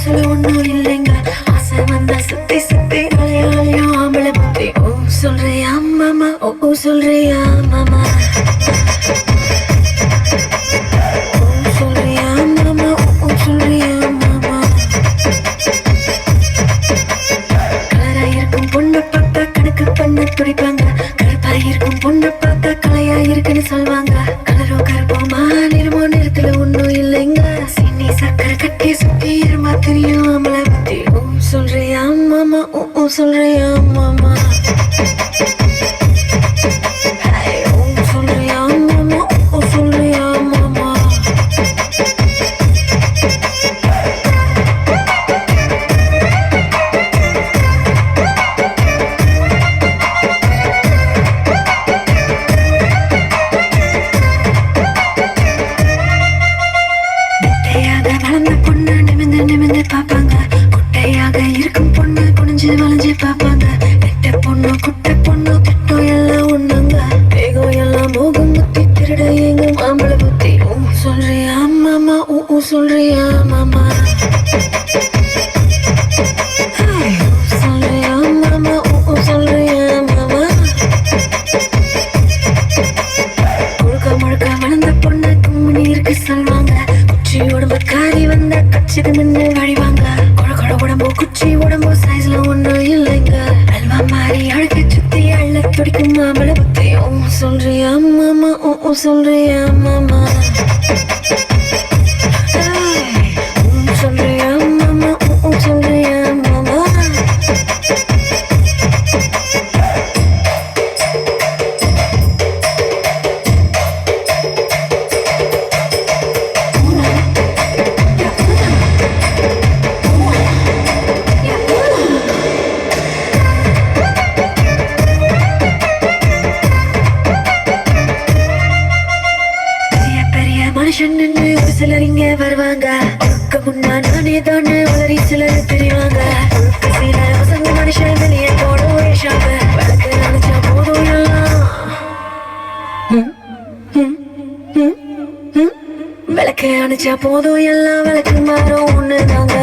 மனசுல ஒண்ணும் இல்லைங்க. ஆசை வந்தா சுத்தி சுத்தி அலையாளையும் ஆம்பளை புத்தி. ஓ சொல்றியா மாமா, ஓ சொல்றியா மாமா, ஓ சொல்றியா மாமா, ஓ சொல்றியா மாமா. கலரா இருக்கும் பொண்ணை பார்த்தா கணக்கு பண்ண துடிப்பாங்க. கருப்பா இருக்கும் பொண்ணை பார்த்தா கலையா இருக்குன்னு சொல்வாங்க. கலரோ கருப்போமா நிறமோ நிறத்துல ஒண்ணும் இல்லைங்க. சீனி சக்கரை கட்டி சுத்தி இருமா தெரியும் ஆம்பளை புத்தி. ஓ சொல்றியா மாமா, ஓ சொல்றியா மாமா, ஓ சொல்றியா மாமா, ஓ சொல்றியா மாமா. குட்டையாக வளர்ந்த பொண்ணு நிமிந்து நிமிந்து பார்ப்பாங்க. குட்டையாக இருக்கும் பொண்ணு குனிஞ்சு வளைஞ்சு பார்ப்பாங்க. நெட்ட பொண்ணு குட்டை பொண்ணு திட்டம் எல்லாம் ஒண்ணுங்க. வேகம் எல்லாம் மோகம் முத்தி திருட எங்கும் ஆம்பளை புத்தி. ஓ சொல்றியா மாமா, ஓ சொல்றியா மாமா, ஓ சொல்றியா மாமா, ஓ சொல்றியா மாமா. முழுக்க முழுக்க வளர்ந்த பொண்ணு கும்மி இருக்கு சொல்வாங்க. குச்சி உடம்பு காரி வந்தா கச்சிது நின்று வழிவாங்க. கொட கொட உடம்பு குச்சி உடம்பு சைஸ்ல ஒண்ணும் இல்லைங்க. அல்வா மாறி அழகு சுத்தி அள்ள துடிக்கும் மாம்பழ புத்தி. ஓ சொல்றியா மாமா, ஓ சொல்றியா மாமா, ஓ சொல்றியா மாமா, ஓ சொல்றியா மாமா. பெரிய பெரிய மனுஷன் நின்று ஒரு சிலர் இங்க வருவாங்க. ஒழுக்க முன்னா நானே தான் உளறி சிலர் தெரிவாங்க. ஒழுக்க சில வசங்க மனுஷன் வெளியே போட ஒரேஷாங்க. விளக்கு நினைச்சா போதும் எல்லாம் விளக்கு அணைச்சா போதும் எல்லாம் விளக்கு மாறும் ஒண்ணுதாங்க.